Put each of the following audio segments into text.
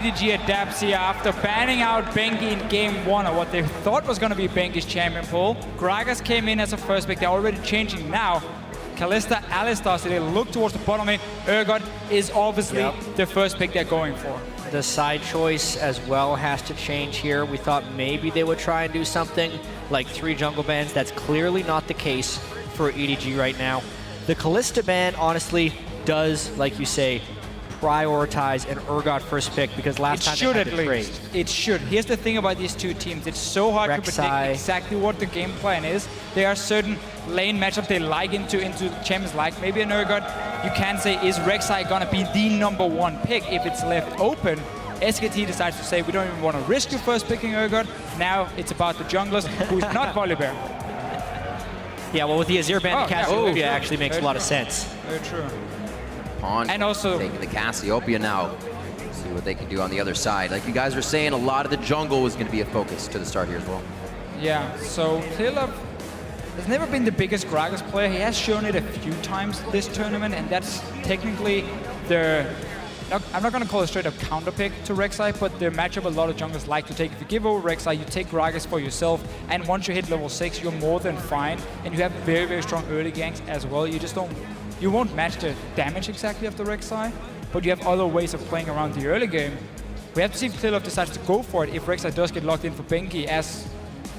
EDG adapts here after banning out Bengi in game 1, or what they thought was going to be Bengi's champion pool. Gragas came in as a first pick. They're already changing now. Kalista, Alistar, so they look towards the bottom lane. Urgot is obviously the first pick they're going for. The side choice as well has to change here. We thought maybe they would try and do something like 3 jungle bans. That's clearly not the case for EDG right now. The Kalista ban honestly does, like you say, prioritize an Urgot first pick, because last time they had to trade. It should. Here's the thing about these two teams. It's so hard to predict exactly what the game plan is. There are certain lane matchups they like into champions like maybe an Urgot. You can say, is Rek'Sai going to be the #1 pick if it's left open? SKT decides to say, we don't even want to risk you first picking Urgot. Now it's about the junglers, who's not Volibear. Yeah, well, with the Azir ban, Cassiopeia actually makes a lot of sense. Very true. And also taking the Cassiopeia now. See what they can do on the other side. Like you guys were saying, a lot of the jungle was going to be a focus to the start here as well. Yeah, so Clearlove has never been the biggest Gragas player. He has shown it a few times this tournament, and that's technically the... I'm not going to call it straight up counter pick to Rek'Sai, but the matchup a lot of junglers like to take. If you give over Rek'Sai, you take Gragas for yourself, and once you hit level 6, you're more than fine, and you have very, very strong early ganks as well. You just don't... You won't match the damage exactly of the Rek'Sai, but you have other ways of playing around the early game. We have to see if Clearlove decides to go for it if Rek'Sai does get locked in for Bengi as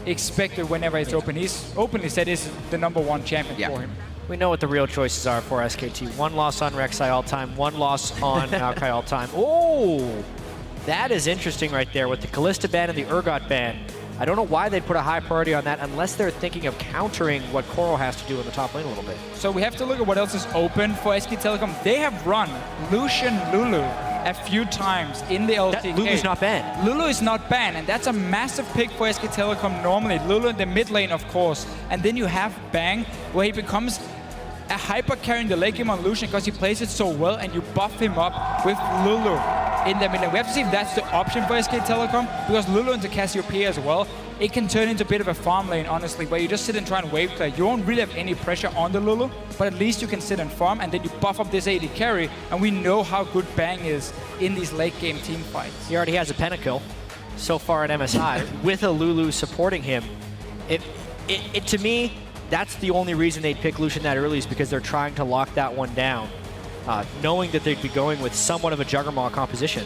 expected whenever it's open. He's openly said this is the #1 champion for him. We know what the real choices are for SKT. 1 loss on Rek'Sai all time, 1 loss on Maokai all time. Oh, that is interesting right there with the Kalista ban and the Urgot ban. I don't know why they'd put a high priority on that unless they're thinking of countering what Coral has to do in the top lane a little bit. So we have to look at what else is open for SK Telecom. They have run Lucian Lulu a few times in the LCK. Lulu's not banned. Lulu is not banned, and that's a massive pick for SK Telecom normally. Lulu in the mid lane, of course. And then you have Bang, where he becomes a hyper carry in the late game on Lucian because he plays it so well, and you buff him up with Lulu in the mid lane. We have to see if that's the option for SK Telecom, because Lulu into Cassiopeia as well, it can turn into a bit of a farm lane, honestly, where you just sit and try and wave clear. You won't really have any pressure on the Lulu, but at least you can sit and farm, and then you buff up this AD carry, and we know how good Bang is in these late game team fights. He already has a pentakill so far at MSI with a Lulu supporting him. To me, that's the only reason they'd pick Lucian that early, is because they're trying to lock that one down, knowing that they'd be going with somewhat of a Juggernaut composition.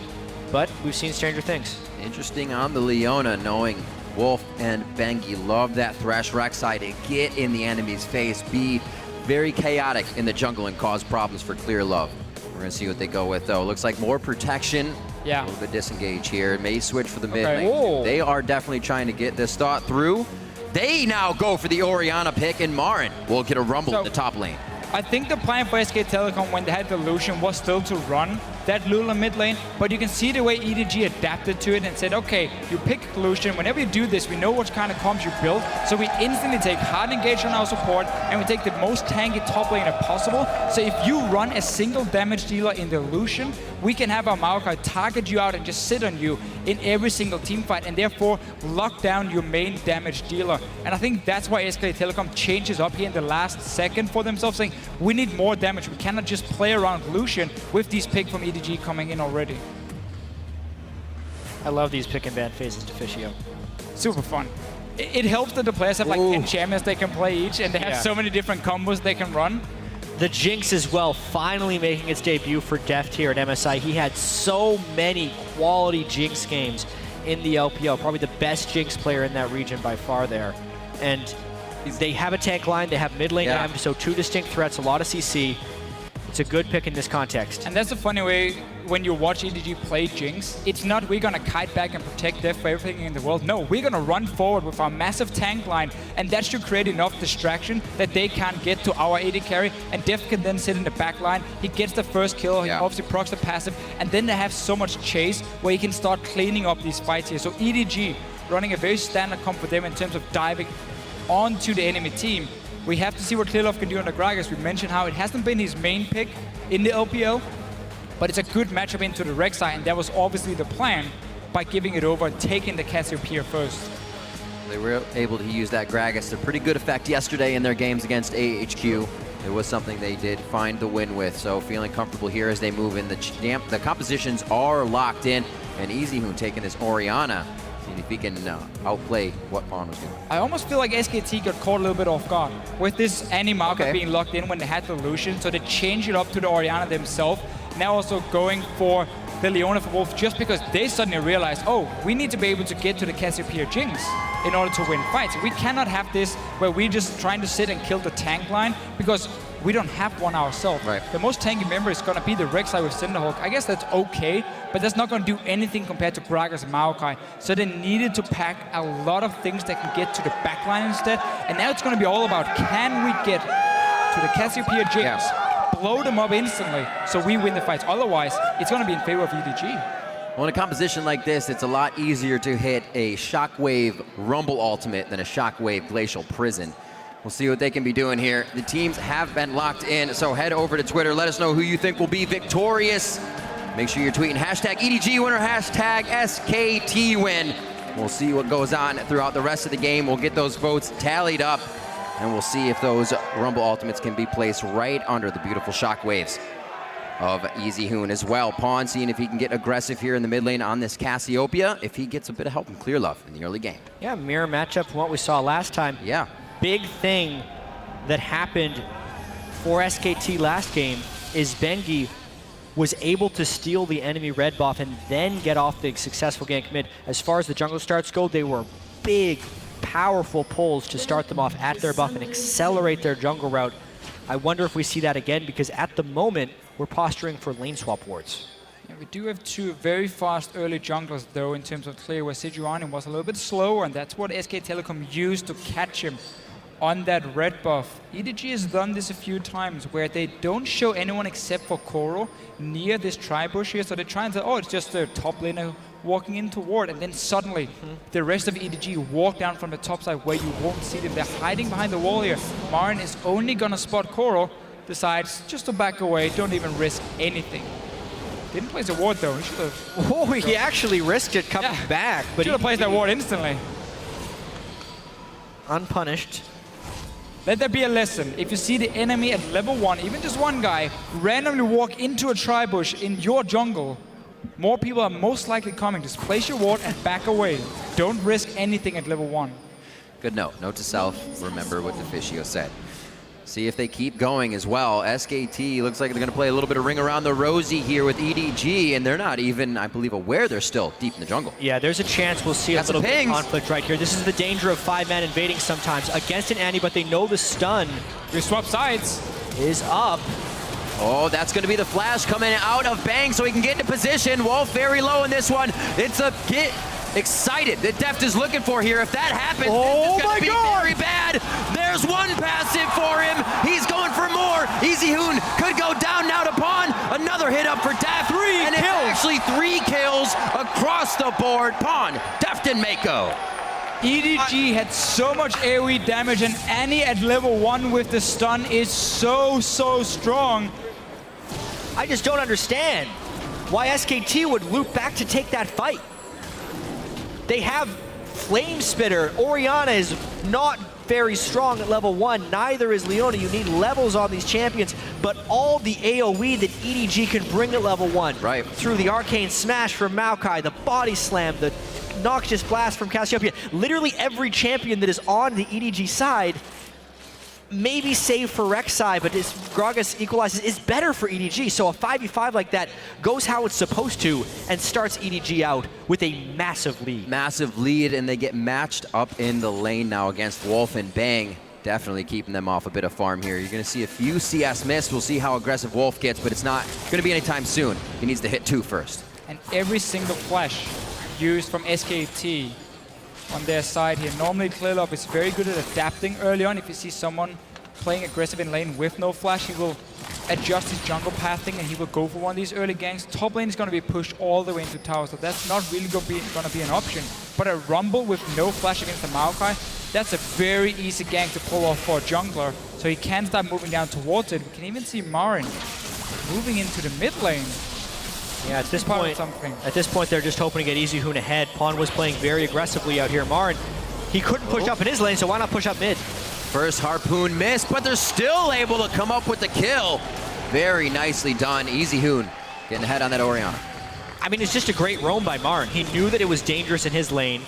But we've seen stranger things. Interesting on the Leona, knowing Wolf and Bengi love that Thresh Rek'Sai to get in the enemy's face, be very chaotic in the jungle and cause problems for Clearlove. We're going to see what they go with, though. Looks like more protection. Yeah. A little bit disengaged here. May switch for the mid lane. They are definitely trying to get this thought through. They now go for the Orianna pick, and MaRin will get a rumble in the top lane. I think the plan for SK Telecom when they had the Lucian was still to run that Lula mid lane, but you can see the way EDG adapted to it and said, okay, you pick Lucian, whenever you do this, we know what kind of comps you build, so we instantly take hard engage on our support, and we take the most tanky top laner possible. So if you run a single damage dealer in the Lucian, we can have our Maokai target you out and just sit on you in every single team fight, and therefore lock down your main damage dealer. And I think that's why SK Telecom changes up here in the last second for themselves, saying, we need more damage. We cannot just play around Lucian with these picks from EDG coming in already. I love these pick and ban phases, Deficio. Super fun. It helps that the players have like 10 champions they can play each, and they have so many different combos they can run. The Jinx as well, finally making its debut for Deft here at MSI. He had so many quality Jinx games in the LPL, probably the best Jinx player in that region by far there. And they have a tank line, they have mid lane M, so 2 distinct threats, a lot of CC. It's a good pick in this context. And that's a funny way when you watch EDG play Jinx. It's not we're gonna kite back and protect Deft for everything in the world. No, we're gonna run forward with our massive tank line, and that should create enough distraction that they can't get to our AD carry, and Deft can then sit in the back line. He gets the first kill, he obviously procs the passive, and then they have so much chase where he can start cleaning up these fights here. So EDG running a very standard comp for them in terms of diving onto the enemy team. We have to see what Clearlove can do on the Gragas. We mentioned how it hasn't been his main pick in the LPL, but it's a good matchup into the Rek'Sai, and that was obviously the plan by giving it over and taking the Cassiopeia first. They were able to use that Gragas to pretty good effect yesterday in their games against AHQ. it was something they did find the win with. So feeling comfortable here as they move in. The compositions are locked in, and Easyhoon taking this Orianna, seeing if he can outplay what Pawn was doing. I almost feel like SKT got caught a little bit off guard with this Maokai being locked in when they had the Lucian, so they changed it up to the Orianna themselves. Now also going for the Leona for Wolf, just because they suddenly realized, oh, we need to be able to get to the Cassiopeia Jinx in order to win fights. We cannot have this where we're just trying to sit and kill the tank line, because we don't have one ourselves. Right. The most tanky member is going to be the Rek'Sai with Cinderhawk. I guess that's okay, but that's not going to do anything compared to Gragas and Maokai. So they needed to pack a lot of things that can get to the backline instead. And now it's going to be all about, can we get to the Cassiopeia Jinx, blow them up instantly, so we win the fights. Otherwise, it's going to be in favor of EDG. Well, in a composition like this, it's a lot easier to hit a Shockwave Rumble ultimate than a Shockwave Glacial Prison. We'll see what they can be doing here. The teams have been locked in, so head over to Twitter. Let us know who you think will be victorious. Make sure you're tweeting hashtag EDG winner, hashtag SKT win. We'll see what goes on throughout the rest of the game. We'll get those votes tallied up, and we'll see if those Rumble ultimates can be placed right under the beautiful shockwaves of Easyhoon as well. Pawn seeing if he can get aggressive here in the mid lane on this Cassiopeia, if he gets a bit of help from Clearlove in the early game. Yeah, mirror matchup from what we saw last time. Yeah. Big thing that happened for SKT last game is Bengi was able to steal the enemy red buff and then get off the successful gank mid. As far as the jungle starts go, they were big, powerful pulls to start them off at their buff and accelerate their jungle route. I wonder if we see that again, because at the moment, we're posturing for lane swap wards. Yeah, we do have two very fast early junglers, though, in terms of clear, where Sejuani was a little bit slower, and that's what SK Telecom used to catch him on that red buff. EDG has done this a few times, where they don't show anyone except for Koro near this tri-bush here, so they try and say, oh, it's just the top laner walking in toward, and then suddenly the rest of EDG walk down from the top side where you won't see them. They're hiding behind the wall here. MaRin is only gonna spot Koro, decides just to back away, don't even risk anything. Didn't place a ward though, he should have. Oh, he actually risked it coming back, but should have placed that ward instantly. Unpunished. Let there be a lesson. If you see the enemy at level 1, even just one guy, randomly walk into a tri-bush in your jungle, more people are most likely coming. Just place your ward and back away. Don't risk anything at level 1. Good note. Note to self, remember what Deficio said. See if they keep going as well. SKT looks like they're going to play a little bit of ring around the rosy here with EDG, and they're not even, I believe, aware they're still deep in the jungle. Yeah, there's a chance we'll see a little bit of conflict right here. This is the danger of 5-man invading sometimes against an Annie, but they know the stun. They swap sides. Is up. Oh, that's going to be the flash coming out of Bang so he can get into position. Wolf very low in this one. It's a get excited that Deft is looking for here. If that happens, oh it's going to be very bad. There's one passive for him. He's going for more. Easyhoon could go down now to Pawn. Another hit up for Deft. And it's actually 3 kills across the board. Pawn, Deft, and Meiko. EDG had so much AoE damage, and Annie at level 1 with the stun is so strong. I just don't understand why SKT would loop back to take that fight. They have Flame Spitter. Orianna is not very strong at level 1. Neither is Leona. You need levels on these champions, but all the AoE that EDG can bring at level 1. Right. Through the Arcane Smash from Maokai, the Body Slam, the Noxious Blast from Cassiopeia. Literally every champion that is on the EDG side, maybe save for Rek'Sai, but as Gragas equalizes, is better for EDG. So a 5v5 like that goes how it's supposed to and starts EDG out with a massive lead. Massive lead, and they get matched up in the lane now against Wolf and Bang. Definitely keeping them off a bit of farm here. You're going to see a few CS miss. We'll see how aggressive Wolf gets, but it's not going to be anytime soon. He needs to hit 2 first. And every single flash used from SKT on their side here. Normally Clearlove is very good at adapting early on. If you see someone playing aggressive in lane with no flash, he will adjust his jungle pathing and he will go for one of these early ganks. Top lane is going to be pushed all the way into tower, so that's not really going to be an option. But a Rumble with no flash against the Maokai, that's a very easy gank to pull off for a jungler. So he can start moving down towards it. We can even see MaRin moving into the mid lane. Yeah, at this point, they're just hoping to get Easyhoon ahead. Pawn was playing very aggressively out here. MaRin, he couldn't push up in his lane, so why not push up mid? First harpoon missed, but they're still able to come up with the kill. Very nicely done. Easyhoon getting ahead on that Orianna. I mean, it's just a great roam by MaRin. He knew that it was dangerous in his lane,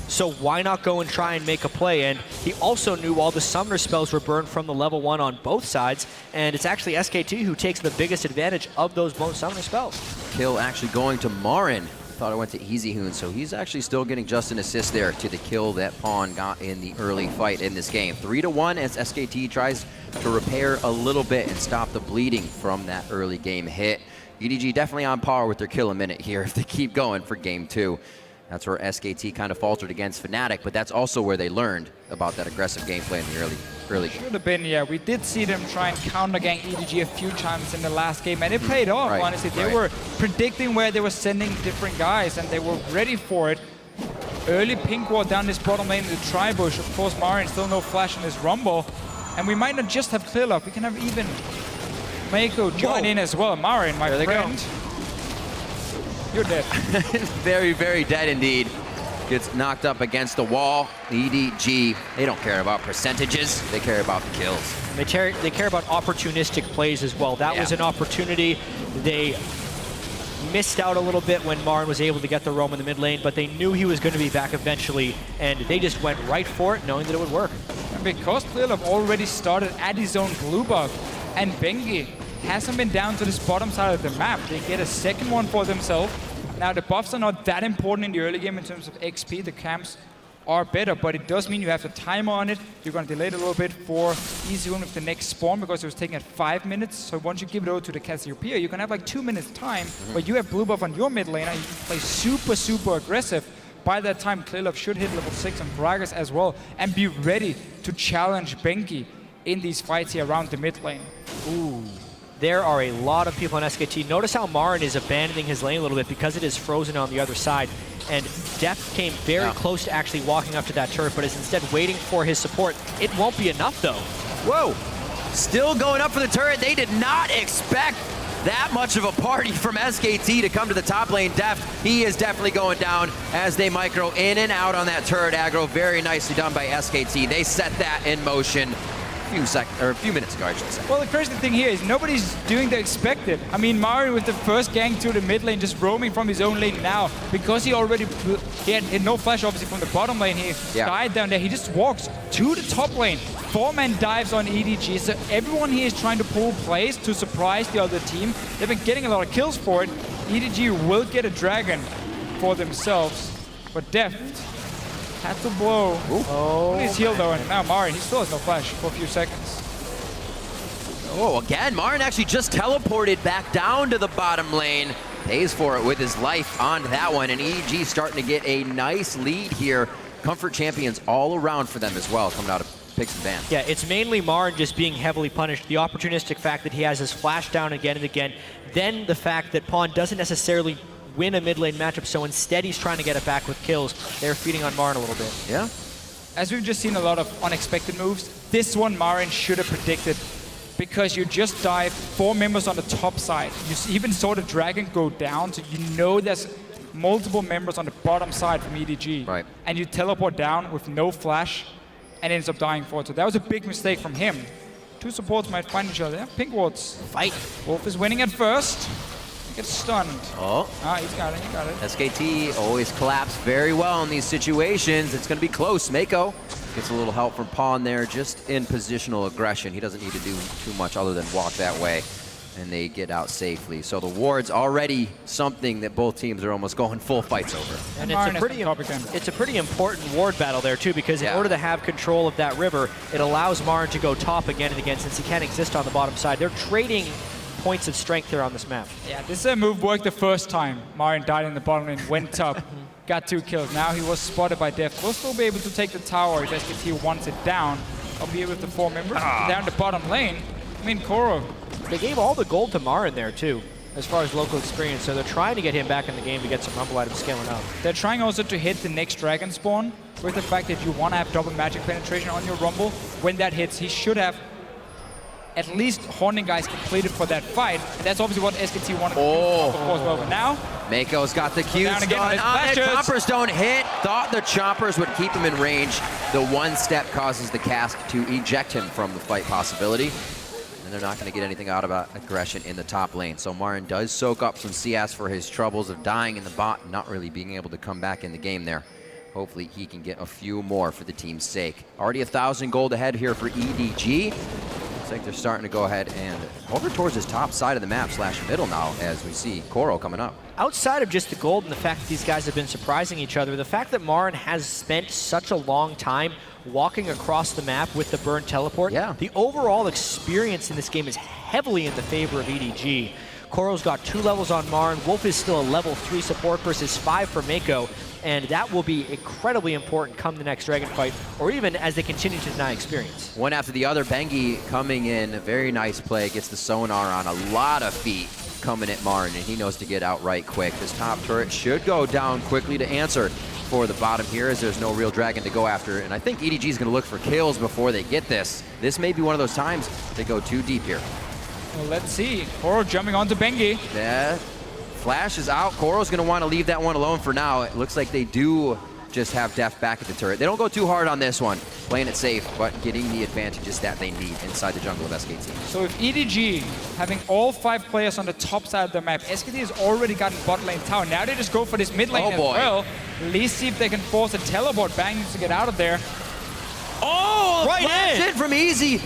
so why not go and try and make a play? And he also knew all the summoner spells were burned from the level 1 on both sides, and it's actually SKT who takes the biggest advantage of those blown summoner spells. Kill actually going to MaRin. Thought it went to Easyhoon, so he's actually still getting just an assist there to the kill that Pawn got in the early fight in this game. 3-1 as SKT tries to repair a little bit and stop the bleeding from that early game hit. EDG definitely on par with their kill a minute here if they keep going for game 2. That's where SKT kind of faltered against Fnatic, but that's also where they learned about that aggressive gameplay in the early game. Should have been, yeah. We did see them try and counter-gang EDG a few times in the last game, and it paid off, honestly. They were predicting where they were sending different guys, and they were ready for it. Early pink ward down this bottom lane in the tri-bush. Of course, MaRin still no flash in his rumble, and we might not just have Clearlove. We can have even Meiko join in as well. MaRin, my friend. You're dead. Very, very dead indeed. Gets knocked up against the wall. EDG, they don't care about percentages. They care about the kills. And they care about opportunistic plays as well. That was an opportunity. They missed out a little bit when MaRin was able to get the roam in the mid lane, but they knew he was going to be back eventually, and they just went right for it, knowing that it would work. And because Clearlove already started at his own blue buff, and Bengi hasn't been down to this bottom side of the map. They get a second one for themselves. Now, the buffs are not that important in the early game in terms of XP. The camps are better, but it does mean you have a timer on it. You're going to delay it a little bit for Easyhoon with the next spawn because it was taking at 5 minutes. So once you give it over to the Cassiopeia, you can have like 2 minutes time where you have blue buff on your mid lane and you can play super, super aggressive. By that time, Clearlove should hit level 6 on Gragas as well and be ready to challenge Bengi in these fights here around the mid lane. Ooh. There are a lot of people on SKT. Notice how MaRin is abandoning his lane a little bit because it is frozen on the other side. And Deft came very close to actually walking up to that turret, but is instead waiting for his support. It won't be enough, though. Whoa! Still going up for the turret. They did not expect that much of a party from SKT to come to the top lane. Deft, he is definitely going down as they micro in and out on that turret aggro. Very nicely done by SKT. They set that in motion a few minutes ago, I should say. Well, the crazy thing here is nobody's doing the expected. I mean, MaRin with the first gang to the mid lane, just roaming from his own lane now, because he already had no flash, obviously, from the bottom lane. He died down there. He just walks to the top lane. 4-man dives on EDG, so everyone here is trying to pull plays to surprise the other team. They've been getting a lot of kills for it. EDG will get a dragon for themselves, but Deft had to blow. Oh, he's healed though, and now MaRin, he still has no flash for a few seconds. Oh, again, MaRin actually just teleported back down to the bottom lane. Pays for it with his life on that one, and EDG starting to get a nice lead here. Comfort champions all around for them as well, coming out of picks and bans. Yeah, it's mainly MaRin just being heavily punished. The opportunistic fact that he has his flash down again and again. Then the fact that Pawn doesn't necessarily win a mid lane matchup, so instead he's trying to get it back with kills. They're feeding on MaRin a little bit. Yeah. As we've just seen a lot of unexpected moves, this one MaRin should have predicted, because you just dive 4 members on the top side. You even saw the dragon go down, so you know there's multiple members on the bottom side from EDG. Right. And you teleport down with no flash and ends up dying for it. So that was a big mistake from him. 2 supports might find each other. Pink wards. Fight. Wolf is winning at first. Gets stunned. Oh. He's got it, he got it. SKT always collapse very well in these situations. It's going to be close. Meiko gets a little help from Pawn there, just in positional aggression. He doesn't need to do too much other than walk that way, and they get out safely. So the ward's already something that both teams are almost going full fights over. And it's a pretty important ward battle there too, because in order to have control of that river, it allows MaRin to go top again and again, since he can't exist on the bottom side. They're trading points of strength here on this map. Yeah, this move worked the first time. MaRin died in the bottom lane, went up, got 2 kills. Now he was spotted by Deft. We'll still be able to take the tower if SKT wants it down. I'll be with the 4 members down the bottom lane. I mean, Koro. They gave all the gold to MaRin there too, as far as local experience, so they're trying to get him back in the game to get some rumble items scaling up. They're trying also to hit the next dragon spawn with the fact that you want to have double magic penetration on your rumble. When that hits, he should have at least Haunting Guys completed for that fight. And that's obviously what SKT wanted to do, of course, well. But now, Meiko's got the Q's down again on done. his Chompers don't hit. Thought the chompers would keep him in range. The one step causes the cask to eject him from the fight possibility. And they're not going to get anything out of aggression in the top lane. So MaRin does soak up some CS for his troubles of dying in the bot and not really being able to come back in the game there. Hopefully he can get a few more for the team's sake. Already 1,000 gold ahead here for EDG. Looks like they're starting to go ahead and over towards this top side of the map / middle now as we see Koro coming up. Outside of just the gold and the fact that these guys have been surprising each other, the fact that MaRin has spent such a long time walking across the map with the burn teleport, the overall experience in this game is heavily in the favor of EDG. Koro's got 2 levels on MaRin. Wolf is still a level 3 support versus 5 for Meiko, and that will be incredibly important come the next Dragon fight, or even as they continue to deny experience. One after the other, Bengi coming in, a very nice play, gets the sonar on a lot of feet coming at MaRin, and he knows to get out right quick. This top turret should go down quickly to answer for the bottom here, as there's no real dragon to go after, and I think EDG is going to look for kills before they get this. This may be one of those times they go too deep here. well, let's see. Koro jumping onto Bengi. Yeah, Flash is out. Koro's going to want to leave that one alone for now. It looks like they do just have Deft back at the turret. They don't go too hard on this one, playing it safe, but getting the advantages that they need inside the jungle of SKT. So if EDG having all 5 players on the top side of the map, SKT has already gotten bot lane tower. Now they just go for this mid lane as well. At least see if they can force a teleport. Bang needs to get out of there. Oh, right in from Easy.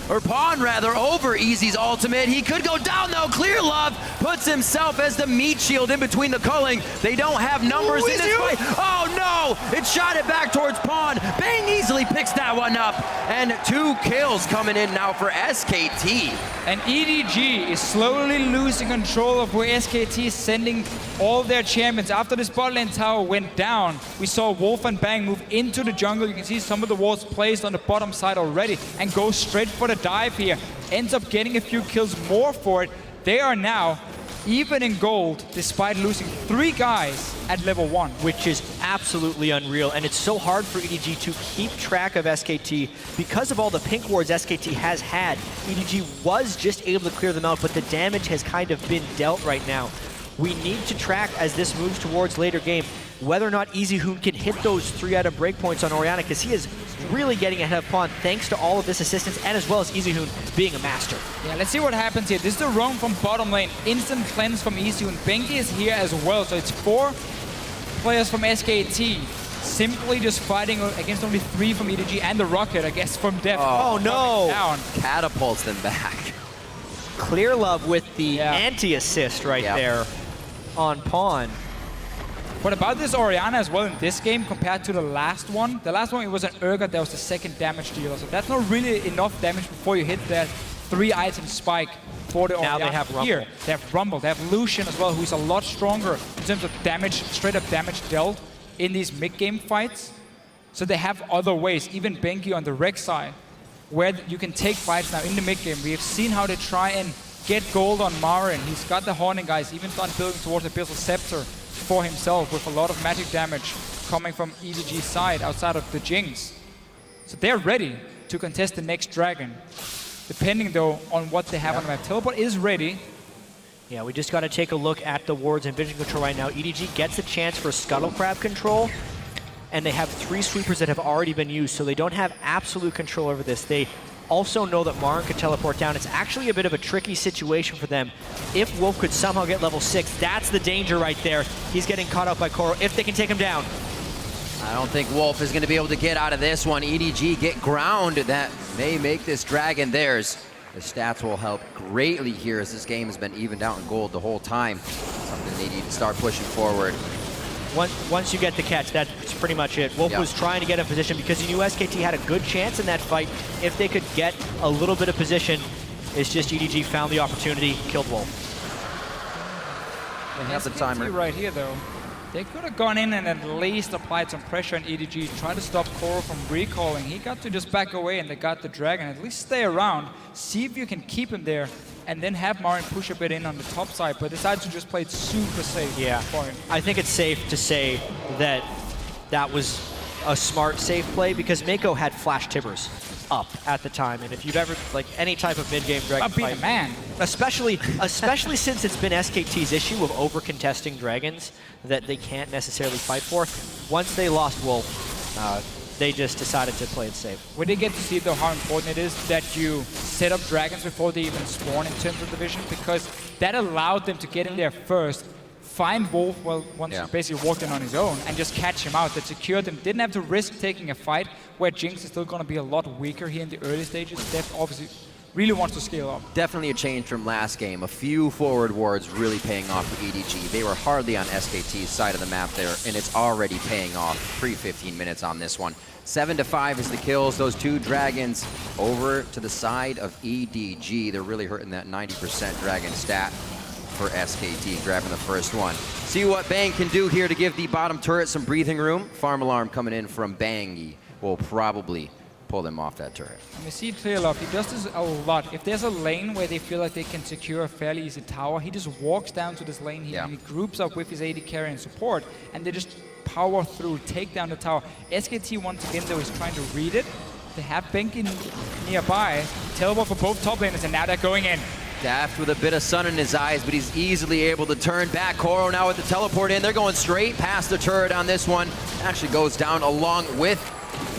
Or Pawn, rather, over Easy's ultimate. He could go down, though. Clearlove puts himself as the meat shield in between the culling. They don't have numbers in this fight. Oh, no! It shot it back towards Pawn. Bang easily picks that one up. And 2 kills coming in now for SKT. And EDG is slowly losing control of where SKT is sending all their champions. After this bot lane tower went down, we saw Wolf and Bang move into the jungle. You can see some of the walls placed on the bottom side already and go straight for the dive here. Ends up getting a few kills more for it. They are now even in gold despite losing 3 guys at level 1. Which is absolutely unreal, and it's so hard for EDG to keep track of SKT because of all the pink wards SKT has had. EDG was just able to clear them out, but the damage has kind of been dealt right now. We need to track as this moves towards later game whether or not Easyhoon can hit those 3-item breakpoints on Orianna, because he is really getting ahead of Pawn thanks to all of this assistance, and as well as Easyhoon being a master. Yeah, let's see what happens here. This is the roam from bottom lane. Instant cleanse from Easyhoon. Bengi is here as well, so it's 4 players from SKT simply just fighting against only 3 from EDG and the rocket, I guess, from Deft. Oh no! Down. Catapults them back. Clearlove with the anti-assist right there on Pawn. What about this Orianna as well in this game compared to the last one? The last one, it was an Urgot that was the 2nd damage dealer, so that's not really enough damage before you hit that 3-item spike for the Orianna. Now they have Rumble. Here, they have Rumble. They have Lucian as well, who's a lot stronger in terms of damage, straight up damage dealt in these mid-game fights. So they have other ways, even Bengi on the Rek'Sai, where you can take fights now in the mid-game. We have seen how they try and get gold on MaRin. He's got the Haunting Guys, even started building towards the Abyssal Scepter for himself with a lot of magic damage coming from EDG's side outside of the Jinx. So they're ready to contest the next dragon, depending though on what they have on the map. Teleport is ready. Yeah, we just got to take a look at the wards and vision control right now. EDG gets a chance for Scuttle Crab control, and they have 3 sweepers that have already been used, so they don't have absolute control over this. They also know that MaRin could teleport down. It's actually a bit of a tricky situation for them. If Wolf could somehow get level 6, that's the danger right there. He's getting caught up by Koro if they can take him down. I don't think Wolf is going to be able to get out of this one. EDG get ground. That may make this dragon theirs. The stats will help greatly here as this game has been evened out in gold the whole time. Something they need to start pushing forward. Once you get the catch, that's pretty much it. Wolf was trying to get in position because he knew SKT had a good chance in that fight. If they could get a little bit of position, it's just EDG found the opportunity, killed Wolf. They have the timer right here though. They could have gone in and at least applied some pressure on EDG, try to stop Koro from recalling. He got to just back away and they got the dragon. At least stay around, see if you can keep him there, and then have MaRin push a bit in on the top side, but decides to just play it super safe for him. I think it's safe to say that that was a smart, safe play because Meiko had flash tibbers. up at the time. And if you've ever, like, any type of mid-game dragon Being a fight, man. especially since it's been SKT's issue of over-contesting dragons that they can't necessarily fight for, once they lost Wolf, they just decided to play it safe. We did get to see, though, how important it is that you set up dragons before they even spawn in terms of the vision, because that allowed them to get in there first, find Wolf once he basically walked in on his own, and just catch him out. That secured them. Didn't have to risk taking a fight where Jinx is still going to be a lot weaker here in the early stages. Deft obviously really wants to scale up. Definitely a change from last game. A few forward wards really paying off for EDG. They were hardly on SKT's side of the map there, and it's already paying off pre-15 minutes on this one. 7-5 is the kills. Those two dragons over to the side of EDG. They're really hurting that 90% dragon stat for SKT, grabbing the first one. See what Bang can do here to give the bottom turret some breathing room. Farm alarm coming in from Bengi will probably pull them off that turret. And we see Clearlove, he does this a lot. If there's a lane where they feel like they can secure a fairly easy tower, he just walks down to this lane here and he groups up with his AD carry and support, and they just power through, take down the tower. SKT once again though is trying to read it. They have Bengi nearby, teleport for both top laners, and now they're going in. Deft with a bit of sun in his eyes, but he's easily able to turn back. Koro now with the teleport in. They're going straight past the turret on this one. Actually goes down along with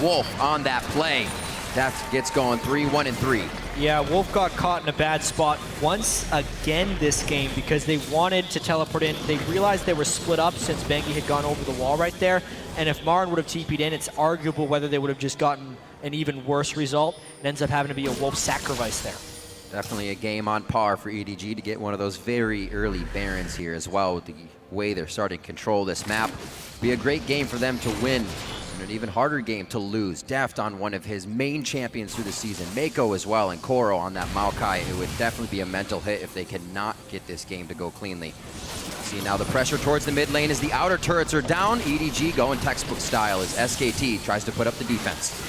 Wolf on that play. Deft gets going 3-1-3. Yeah, Wolf got caught in a bad spot once again this game because they wanted to teleport in. They realized they were split up since Bengi had gone over the wall right there. And if MaRin would have TP'd in, it's arguable whether they would have just gotten an even worse result. It ends up having to be a Wolf sacrifice there. Definitely a game on par for EDG to get one of those very early Barons here as well with the way they're starting to control this map. Be a great game for them to win. And an even harder game to lose. Deft on one of his main champions through the season. Meiko as well, and Koro on that Maokai. It would definitely be a mental hit if they cannot get this game to go cleanly. See now the pressure towards the mid lane as the outer turrets are down. EDG going textbook style as SKT tries to put up the defense.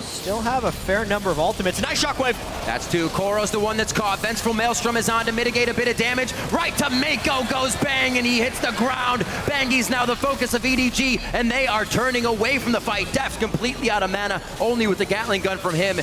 Still have a fair number of ultimates. Nice shockwave! That's two. Koro's the one that's caught. Vengeful Maelstrom is on to mitigate a bit of damage. Right to Meiko goes Bang, and he hits the ground. Bengi's now the focus of EDG, and they are turning away from the fight. Deft completely out of mana, only with the Gatling gun from him.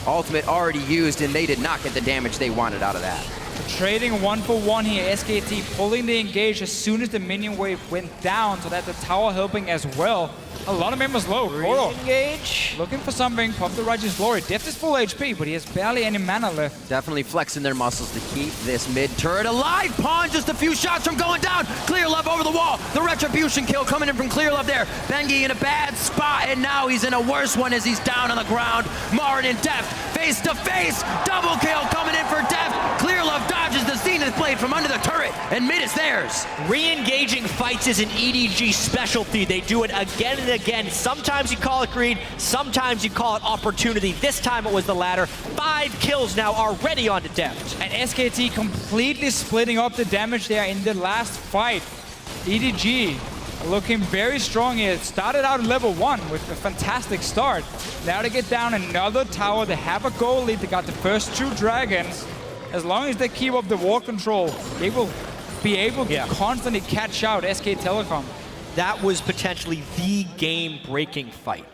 Ultimate already used, and they did not get the damage they wanted out of that. Trading 1-for-1 here, SKT pulling the engage as soon as the minion wave went down, so that the tower helping as well. A lot of members low. Koro Engage. looking for something, pop the Righteous Glory. Deft is full HP, but he has barely any mana left. Definitely flexing their muscles to keep this mid turret alive. Pawn just a few shots from going down. Clearlove over the wall. The retribution kill coming in from Clearlove there. Bengi in a bad spot, and now he's in a worse one as he's down on the ground. MaRin and Deft face to face. Double kill coming in for Deft. Clearlove dodges the Zenith blade from under the turret, and mid is theirs. Re-engaging fights is an EDG specialty. They do it again and again. Sometimes you call it greed, sometimes you call it opportunity. This time it was the latter. 5 kills now already onto Deft. And SKT completely splitting up the damage there in the last fight. EDG looking very strong here. It started out at level 1 with a fantastic start. Now they get down another tower. They have a goal lead. They got the first 2 dragons. As long as they keep up the war control, they will be able to constantly catch out SK Telecom. That was potentially the game-breaking fight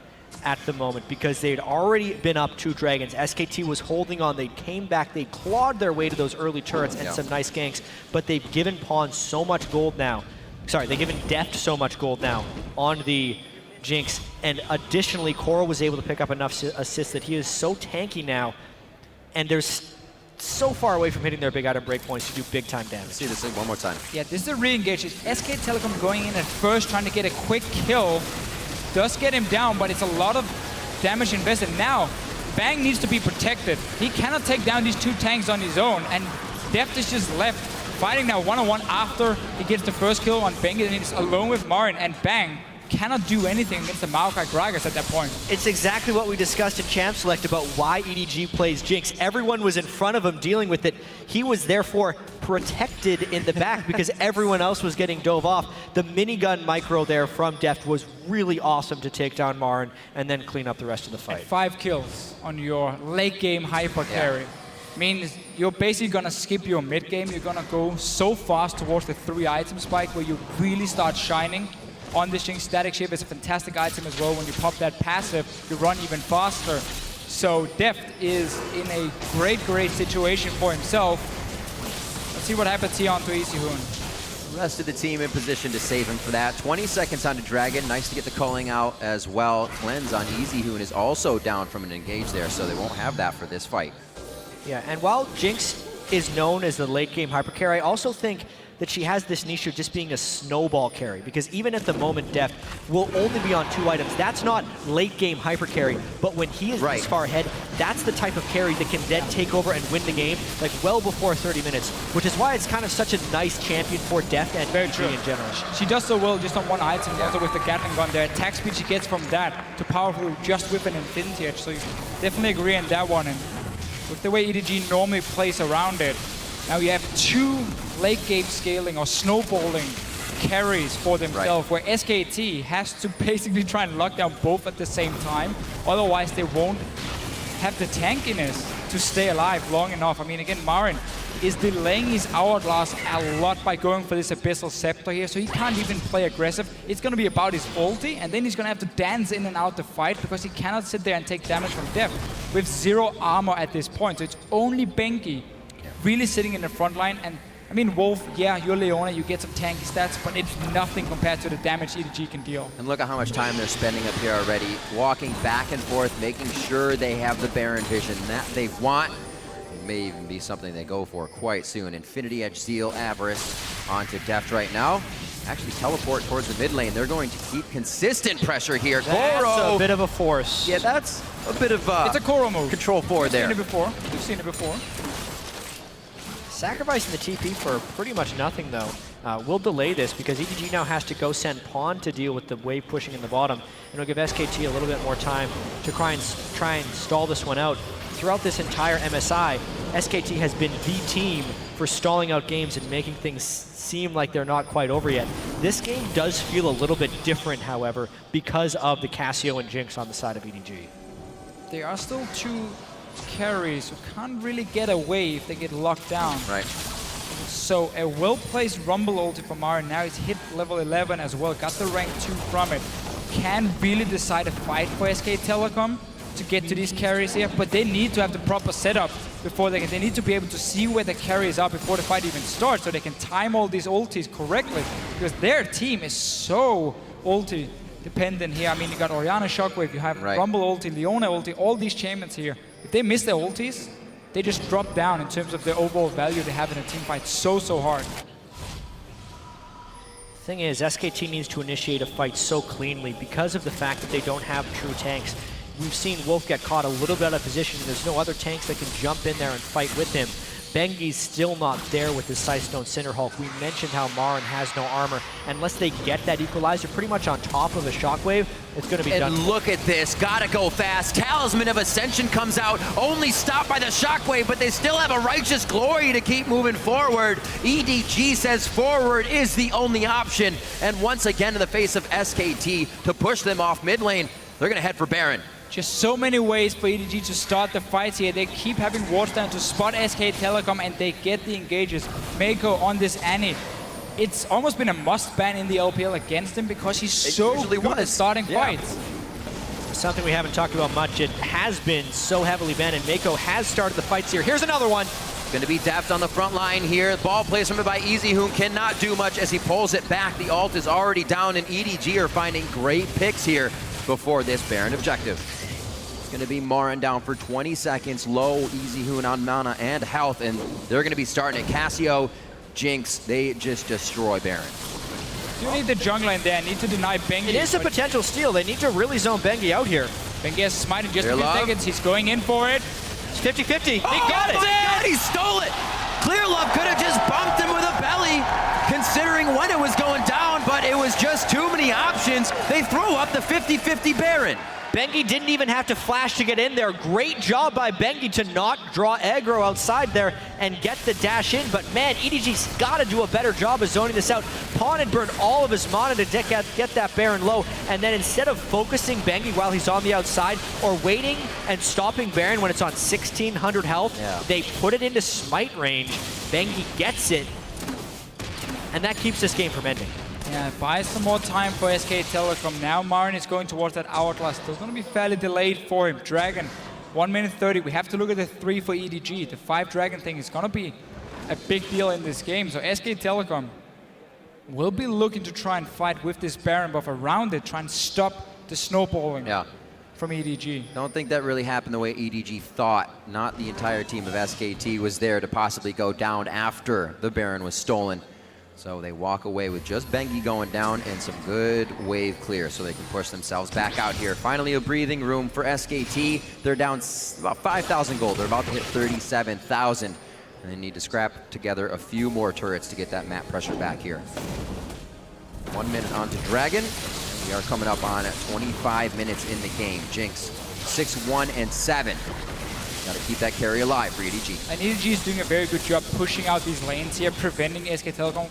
at the moment because they'd already been up 2 dragons. SKT was holding on. They came back. They clawed their way to those early turrets and some nice ganks, but they've given Pawn so much gold now. Sorry, they've given Deft so much gold now on the Jinx, and additionally, Koro was able to pick up enough assists that he is so tanky now, and there's so far away from hitting their big item breakpoints to do big time damage. See this one more time. Yeah, this is a re-engage. It's SK Telecom going in at first, trying to get a quick kill. Does get him down, but it's a lot of damage invested. Now, Bang needs to be protected. He cannot take down these 2 tanks on his own, and Deft is just left fighting now 1-on-1 after he gets the first kill on Bengi, and he's alone with MaRin, and Bang cannot do anything against the Maokai Gragas at that point. It's exactly what we discussed in Champ Select about why EDG plays Jinx. Everyone was in front of him dealing with it. He was therefore protected in the back because everyone else was getting dove off. The minigun micro there from Deft was really awesome to take down MaRin and then clean up the rest of the fight. And 5 kills on your late game hyper carry means you're basically gonna skip your mid game. You're gonna go so fast towards the 3 item spike where you really start shining. On this Jinx, Static Shape is a fantastic item as well. When you pop that passive, you run even faster. So Deft is in a great situation for himself. Let's see what happens here onto Easyhoon. Rest of the team in position to save him for that. 20 seconds onto Dragon. Nice to get the culling out as well. Cleanse on Easyhoon is also down from an engage there, so they won't have that for this fight. Yeah, and while Jinx is known as the late game hyper carry, I also think that she has this niche of just being a snowball carry, because even at the moment Deft will only be on 2 items. That's not late game hyper carry, but when he is this far ahead, that's the type of carry that can then take over and win the game like well before 30 minutes, which is why it's kind of such a nice champion for Deft and EDG in general. She does so well just on 1 item, also with the Gatling gun there. Attack speed she gets from that to powerful just with an Infinity Edge, so you definitely agree on that one. And with the way EDG normally plays around it, now you have 2 late game scaling or snowballing carries for themselves, where SKT has to basically try and lock down both at the same time. Otherwise, they won't have the tankiness to stay alive long enough. I mean, again, MaRin is delaying his hourglass a lot by going for this Abyssal Scepter here, so he can't even play aggressive. It's going to be about his ulti, and then he's going to have to dance in and out the fight because he cannot sit there and take damage from Deft with 0 armor at this point. So it's only Bengi really sitting in the front line. And I mean, Wolf, yeah, you're Leona, you get some tanky stats, but it's nothing compared to the damage EDG can deal. And look at how much time they're spending up here already, walking back and forth, making sure they have the Baron vision that they want. It may even be something they go for quite soon. Infinity Edge, Zeal, Avarice onto Deft right now. Actually teleport towards the mid lane. They're going to keep consistent pressure here. That's a bit of a force. Yeah, that's a bit of it's a Koro move. Control 4 there. We've seen it before. We've seen it before. Sacrificing the TP for pretty much nothing, though. We'll delay this because EDG now has to go send Pawn to deal with the wave pushing in the bottom, and it'll give SKT a little bit more time to try and stall this one out. Throughout this entire MSI, SKT has been the team for stalling out games and making things seem like they're not quite over yet. This game does feel a little bit different, however, because of the Cassio and Jinx on the side of EDG. There are still 2 carries who can't really get away if they get locked down. Right. So a well-placed Rumble ulti for MaRin. Now he's hit level 11 as well, got the rank 2 from it. Can really decide a fight for SK Telecom to get to these carries here, but they need to have the proper setup before they need to be able to see where the carries are before the fight even starts, so they can time all these ultis correctly, because their team is so ulti dependent here. I mean, you got Orianna Shockwave, you have Rumble ulti, Leona ulti, all these champions here. If they miss their ultis, they just drop down in terms of the overall value they have in a team fight so hard. The thing is, SKT needs to initiate a fight so cleanly because of the fact that they don't have true tanks. We've seen Wolf get caught a little bit out of position. There's no other tanks that can jump in there and fight with him. Bengi's still not there with his Sightstone Cinderhulk. We mentioned how MaRin has no armor. Unless they get that equalizer pretty much on top of a Shockwave, it's going to be done. And look at this, gotta go fast. Talisman of Ascension comes out, only stopped by the Shockwave, but they still have a Righteous Glory to keep moving forward. EDG says forward is the only option. And once again in the face of SKT to push them off mid lane, they're gonna head for Baron. Just so many ways for EDG to start the fights here. They keep having wards down to spot SK Telecom, and they get the engages. Meiko on this Annie. It's almost been a must ban in the LPL against him because he's so good at starting fights. Something we haven't talked about much. It has been so heavily banned, and Meiko has started the fights here. Here's another one. Gonna be Deft on the front line here. Ball placement by Easyhoon cannot do much as he pulls it back. The ult is already down, and EDG are finding great picks here before this Baron objective. Gonna be MaRin down for 20 seconds, low Easyhoon on mana and health, and they're gonna be starting at Cassio, Jinx. They just destroy Baron. You need the jungler in there, need to deny Bengi. It is a potential steal. They need to really zone Bengi out here. Bengi has smite in just a few seconds. He's going in for it. It's 50-50. He got it! God, he stole it! Clearlove could have just bumped him with a belly, considering when it was going down, but it was just too many options. They throw up the 50-50 Baron. Bengi didn't even have to flash to get in there. Great job by Bengi to not draw aggro outside there and get the dash in. But man, EDG's got to do a better job of zoning this out. Pawn had burned all of his mana to get that Baron low. And then instead of focusing Bengi while he's on the outside or waiting and stopping Baron when it's on 1600 health, they put it into smite range. Bengi gets it. And that keeps this game from ending. Yeah, buys some more time for SK Telecom. Now MaRin is going towards that hourglass. It's going to be fairly delayed for him. Dragon 1 minute 30. We have to look at the 3 for EDG. The 5 dragon thing is going to be a big deal in this game. So SK Telecom will be looking to try and fight with this Baron buff around it, try and stop the snowballing from EDG. Don't think that really happened the way EDG thought. Not the entire team of SKT was there to possibly go down after the Baron was stolen. So they walk away with just Bengi going down and some good wave clear so they can push themselves back out here. Finally a breathing room for SKT. They're down about 5,000 gold. They're about to hit 37,000. And they need to scrap together a few more turrets to get that map pressure back here. 1 minute onto Dragon. And we are coming up on 25 minutes in the game. Jinx 6-1 and 7. Got to keep that carry alive for EDG. And EDG is doing a very good job pushing out these lanes here, preventing SK Telecom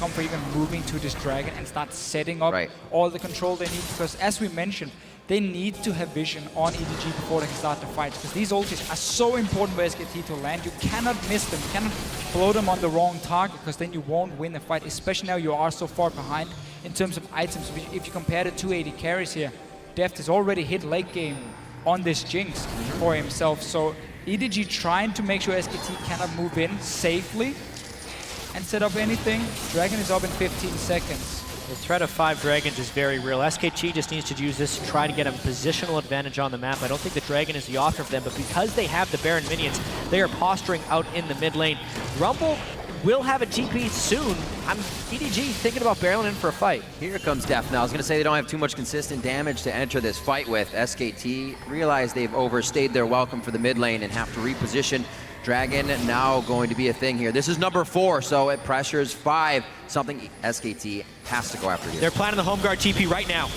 from even moving to this Dragon and start setting up all the control they need. Because as we mentioned, they need to have vision on EDG before they can start the fight. Because these ultis are so important for SKT to land. You cannot miss them. You cannot blow them on the wrong target because then you won't win the fight. Especially now you are so far behind in terms of items. If you compare the 2 AD carries here, Deft has already hit late game on this Jinx for himself. So EDG trying to make sure SKT cannot move in safely and set up anything. Dragon is up in 15 seconds. The threat of 5 dragons is very real. SKT just needs to use this to try to get a positional advantage on the map. I don't think the dragon is the option for them, but because they have the Baron minions, they are posturing out in the mid lane. Rumble will have a TP soon. EDG thinking about barreling in for a fight. Here comes Deft now. I was going to say they don't have too much consistent damage to enter this fight with. SKT realize they've overstayed their welcome for the mid lane and have to reposition. Dragon now going to be a thing here. This is number 4, so it pressures 5. Something SKT has to go after here. They're planning the home guard TP right now.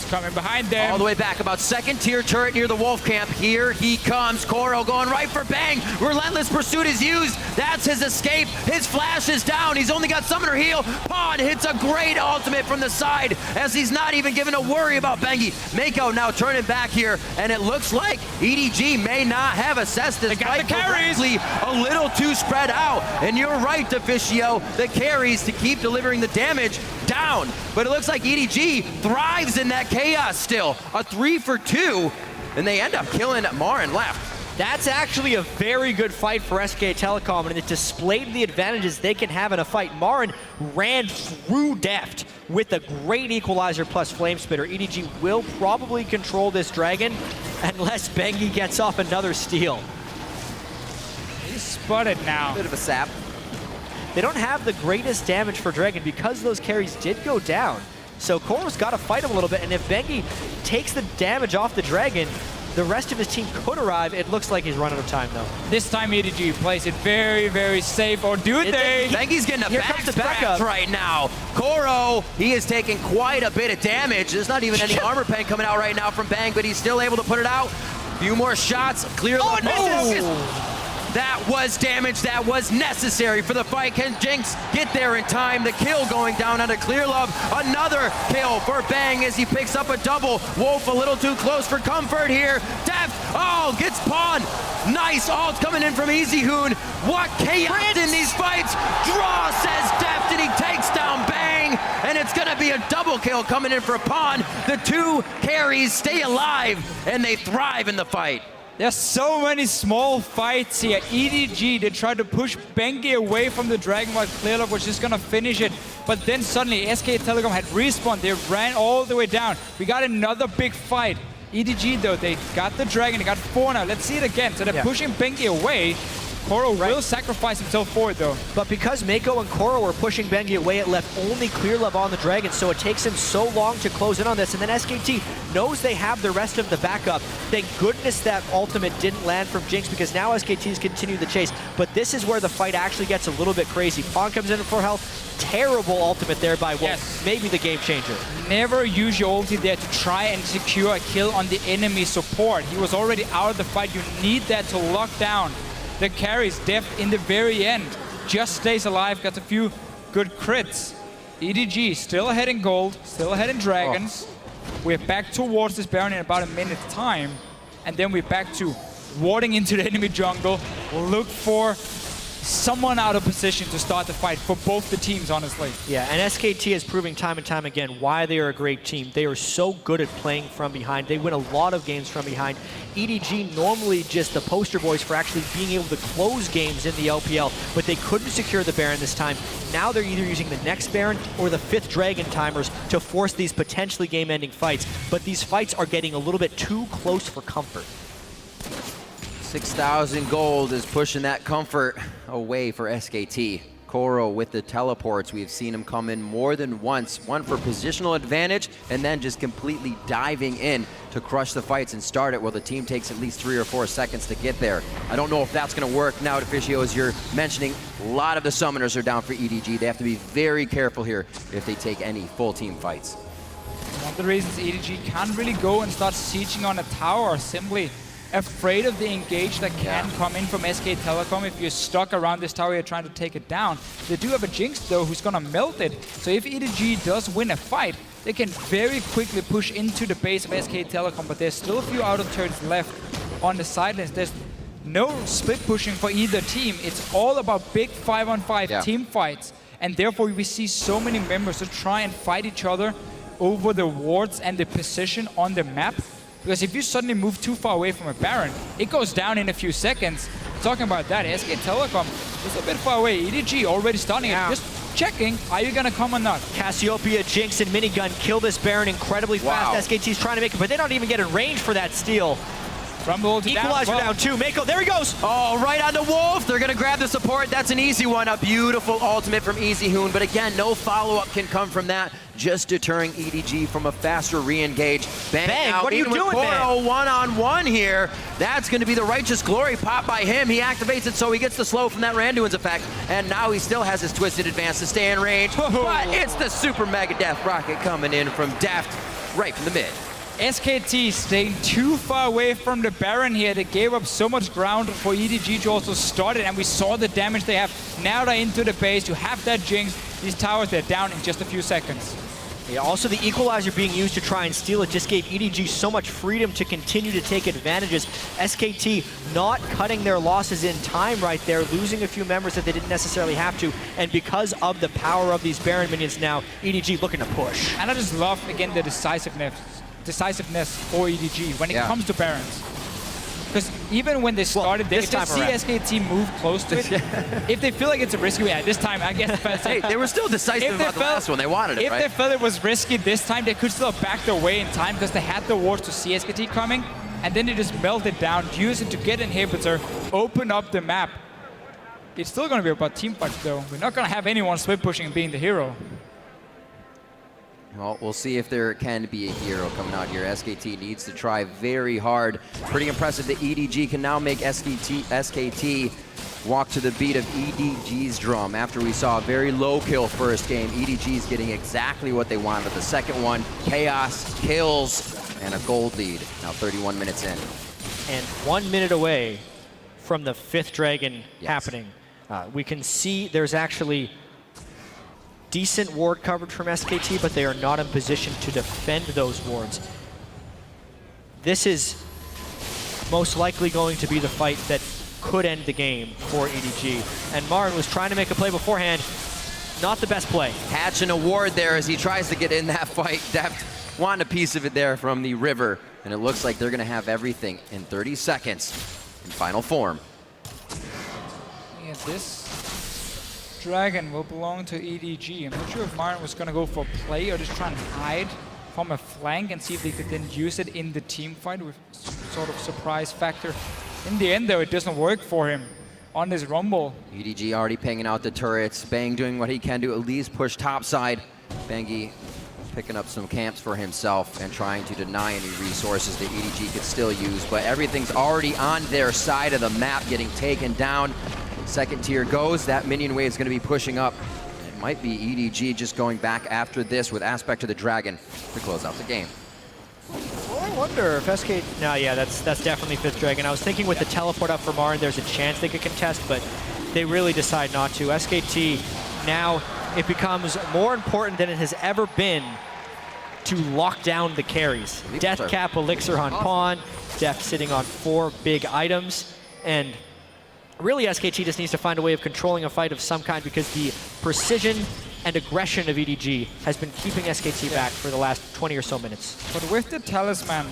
Coming behind them. All the way back, about 2nd tier turret near the Wolf camp. Here he comes. Koro going right for Bang. Relentless pursuit is used. That's his escape. His flash is down. He's only got summoner heal. Pawn hits a great ultimate from the side as he's not even given a worry about Bengi. Meiko now turning back here, and it looks like EDG may not have assessed this fight correctly. A little too spread out. And you're right, Deficio. The carries to keep delivering the damage down. But it looks like EDG thrives in that chaos still. A 3 for 2, and they end up killing MaRin left. That's actually a very good fight for SK Telecom, and it displayed the advantages they can have in a fight. MaRin ran through Deft with a great equalizer plus flame spitter. EDG will probably control this dragon unless Bengi gets off another steal. He's spotted now. Bit of a sap. They don't have the greatest damage for Dragon because those carries did go down. So Koro's got to fight him a little bit, and if Bengi takes the damage off the Dragon, the rest of his team could arrive. It looks like he's running out of time, though. This time EDG plays it very, very safe, or do they? Bengi's getting a backup right now. Koro, he is taking quite a bit of damage. There's not even any armor pen coming out right now from Bang, but he's still able to put it out. A few more shots. Clearlove misses. That was damage that was necessary for the fight. Can Jinx get there in time? The kill going down onto Clearlove. Another kill for Bang as he picks up a double. Wolf a little too close for comfort here. Deft, gets pawned. Nice ult coming in from Easyhoon. What chaos in these fights. Draw, says Deft, and he takes down Bang. And it's gonna be a double kill coming in for Pawn. The 2 carries stay alive, and they thrive in the fight. There's so many small fights here. EDG, they tried to push Bengi away from the Dragon while Clearlove was just gonna finish it. But then suddenly SK Telecom had respawned. They ran all the way down. We got another big fight. EDG though, they got the Dragon, they got 4 now. Let's see it again. So they're pushing Bengi away. Koro will sacrifice himself for it though. But because Meiko and Koro were pushing Bengi away, it left only Clearlove on the Dragon, so it takes him so long to close in on this. And then SKT knows they have the rest of the backup. Thank goodness that ultimate didn't land from Jinx, because now SKT's continue the chase. But this is where the fight actually gets a little bit crazy. Pawn comes in for health. Terrible ultimate there by Wolf. Maybe the game changer. Never use your ulti there to try and secure a kill on the enemy support. He was already out of the fight. You need that to lock down the carries. Deft in the very end just stays alive, got a few good crits. EDG still ahead in gold, still ahead in dragons. We're back towards this Baron in about a minute's time, and then we're back to warding into the enemy jungle. Look for someone out of position to start the fight for both the teams, honestly. Yeah, and SKT is proving time and time again why they are a great team. They are so good at playing from behind. They win a lot of games from behind. EDG normally just the poster boys for actually being able to close games in the LPL, but they couldn't secure the Baron this time. Now they're either using the next Baron or the 5th Dragon timers to force these potentially game-ending fights, but these fights are getting a little bit too close for comfort. 6,000 gold is pushing that comfort away for SKT. Koro with the teleports, we've seen him come in more than once, one for positional advantage, and then just completely diving in to crush the fights and start it, while the team takes at least 3 or 4 seconds to get there. I don't know if that's going to work now, Deficio, as you're mentioning. A lot of the summoners are down for EDG. They have to be very careful here if they take any full team fights. One of the reasons EDG can't really go and start sieging on a tower are simply afraid of the engage that can come in from SK Telecom if you're stuck around this tower, you're trying to take it down. They do have a Jinx though who's gonna melt it, so if EDG does win a fight, they can very quickly push into the base of SK Telecom, but there's still a few outer turrets left on the sidelines. There's no split pushing for either team. It's all about big 5-on-5 team fights, and therefore we see so many members to try and fight each other over the wards and the position on the map. Because if you suddenly move too far away from a Baron, it goes down in a few seconds. Talking about that, SK Telecom is a bit far away. EDG already starting it, just checking, are you gonna come or not? Cassiopeia, Jinx, and Minigun kill this Baron incredibly fast. SKT's trying to make it, but they don't even get in range for that steal. Equalizer down too. Meiko, there he goes. Oh, right on the Wolf. They're going to grab the support. That's an easy one. A beautiful ultimate from Easyhoon. But again, no follow-up can come from that. Just deterring EDG from a faster re-engage. Bang, what are you doing, man? One-on-one here. That's going to be the Righteous Glory pop by him. He activates it so he gets the slow from that Randuin's effect. And now he still has his Twisted Advance to stay in range. But it's the Super Mega Death Rocket coming in from Deft right from the mid. SKT staying too far away from the Baron here. They gave up so much ground for EDG to also start it, and we saw the damage they have. Now they're into the base. You have that Jinx. These towers, they're down in just a few seconds. Yeah, also the Equalizer being used to try and steal it just gave EDG so much freedom to continue to take advantages. SKT not cutting their losses in time right there, losing a few members that they didn't necessarily have to, and because of the power of these Baron minions now, EDG looking to push. And I just love, again, the decisiveness for EDG when it comes to Barons. Because even when they started, they see SKT move close to it. If they feel like it's a risky, this time, I guess. Hey, they were still decisive about the last one. They wanted it, If they felt it was risky this time, they could still back their way in time because they had the wards to see SKT coming, and then they just melt it down, use it to get inhibitor, open up the map. It's still going to be about team fights, though. We're not going to have anyone split pushing and being the hero. Well, we'll see if there can be a hero coming out here. SKT needs to try very hard. Pretty impressive that EDG can now make SKT walk to the beat of EDG's drum. After we saw a very low kill first game, EDG's getting exactly what they wanted. The second one, chaos, kills, and a gold lead. Now 31 minutes in. And 1 minute away from the 5th Dragon happening. We can see there's actually decent ward coverage from SKT, but they are not in position to defend those wards. This is most likely going to be the fight that could end the game for EDG. And MaRin was trying to make a play beforehand. Not the best play. Hatching a ward there as he tries to get in that fight. Deft wanting a piece of it there from the river. And it looks like they're going to have everything in 30 seconds in final form. Yeah, this Dragon will belong to EDG. I'm not sure if MaRin was going to go for play or just try and hide from a flank and see if they could then use it in the team fight with sort of surprise factor. In the end, though, it doesn't work for him on this rumble. EDG already pinging out the turrets. Bang doing what he can to at least push topside. Bengi picking up some camps for himself and trying to deny any resources that EDG could still use. But everything's already on their side of the map, getting taken down. Second tier goes. That minion wave is going to be pushing up. It might be EDG just going back after this with Aspect to the Dragon to close out the game. Well, I wonder if SK... No, yeah, that's definitely 5th Dragon. I was thinking with the teleport up for MaRin, there's a chance they could contest, but they really decide not to. SKT, now it becomes more important than it has ever been to lock down the carries. Death Cap, Elixir on pawn, Deft sitting on 4 big items, and really SKT just needs to find a way of controlling a fight of some kind because the precision and aggression of EDG has been keeping SKT back for the last 20 or so minutes. But with the talisman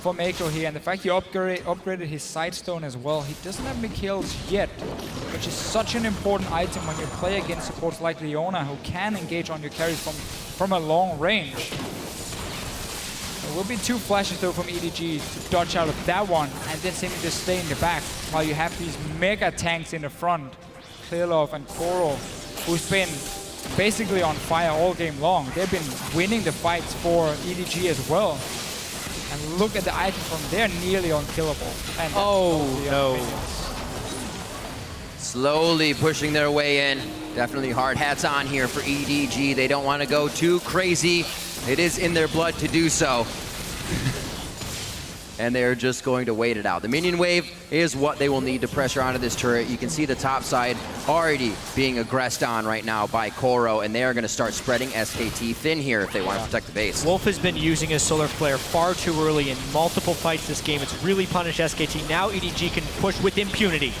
for Meiko here, and the fact he upgraded his Sightstone as well, he doesn't have any kills yet, which is such an important item when you play against supports like Leona, who can engage on your carries from a long range. There will be 2 flashes though from EDG to dodge out of that one, and then simply just stay in the back, while you have these mega tanks in the front. Clearlove and Koro, who's been basically on fire all game long. They've been winning the fights for EDG as well. And look at the items from there, nearly unkillable. And oh no. Slowly pushing their way in. Definitely hard hats on here for EDG. They don't want to go too crazy. It is in their blood to do so. And they're just going to wait it out. The minion wave is what they will need to pressure onto this turret. You can see the top side already being aggressed on right now by Koro, and they are going to start spreading SKT thin here if they want to protect the base. Wolf has been using his solar flare far too early in multiple fights this game. It's really punished SKT. Now EDG can push with impunity.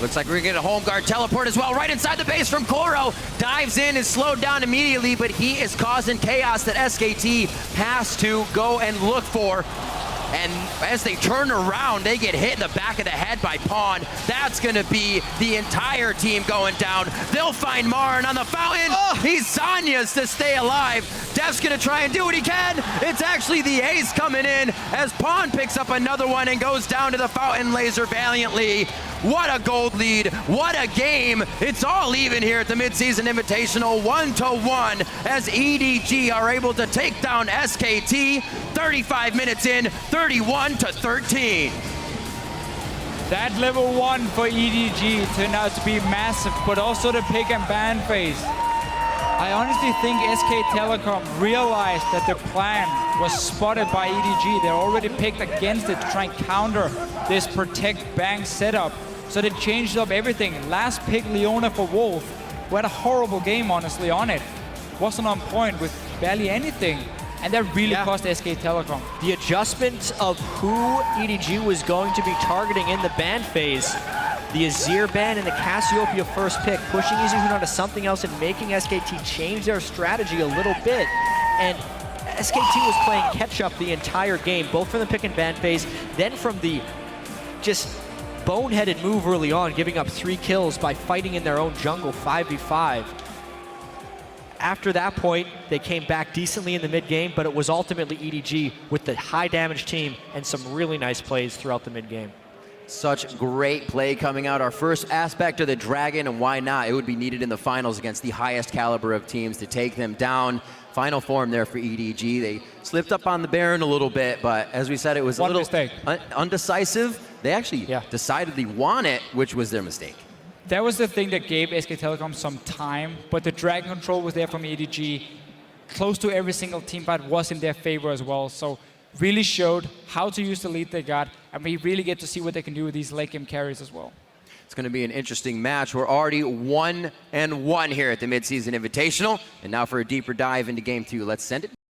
Looks like we're going to get a home guard teleport as well, right inside the base from Koro. Dives in and slowed down immediately, but he is causing chaos that SKT has to go and look for. And as they turn around, they get hit in the back of the head by Pawn. That's going to be the entire team going down. They'll find MaRin on the fountain. Oh, he's Sonya's to stay alive. Deft's going to try and do what he can. It's actually the ace coming in as Pawn picks up another one and goes down to the fountain laser valiantly. What a gold lead. What a game. It's all even here at the midseason invitational, 1-1, as EDG are able to take down SKT 35 minutes in, 31-13. That level 1 for EDG turned out to be massive, but also the pick and ban phase. I honestly think SK Telecom realized that their plan was spotted by EDG. They already picked against it to try and counter this protect bang setup. So they changed up everything. Last pick Leona for Wolf, who had a horrible game honestly on it. Wasn't on point with barely anything. And that really cost SK Telecom. The adjustment of who EDG was going to be targeting in the ban phase, the Azir ban and the Cassiopeia first pick, pushing Easyhoon onto something else and making SKT change their strategy a little bit. And SKT was playing catch-up the entire game, both from the pick and ban phase, then from the just boneheaded move early on, giving up 3 kills by fighting in their own jungle 5v5. After that point, they came back decently in the mid-game, but it was ultimately EDG with the high damage team and some really nice plays throughout the mid-game. Such great play coming out. Our first aspect of the Dragon, and why not? It would be needed in the finals against the highest caliber of teams to take them down. Final form there for EDG. They slipped up on the Baron a little bit, but as we said, it was a little undecisive. They actually decidedly won it, which was their mistake. That was the thing that gave SK Telecom some time, but the Dragon control was there from EDG. Close to every single team fight was in their favor as well, so really showed how to use the lead they got, and we really get to see what they can do with these late game carries as well. It's going to be an interesting match. We're already 1-1 here at the midseason invitational, and now for a deeper dive into Game 2, let's send it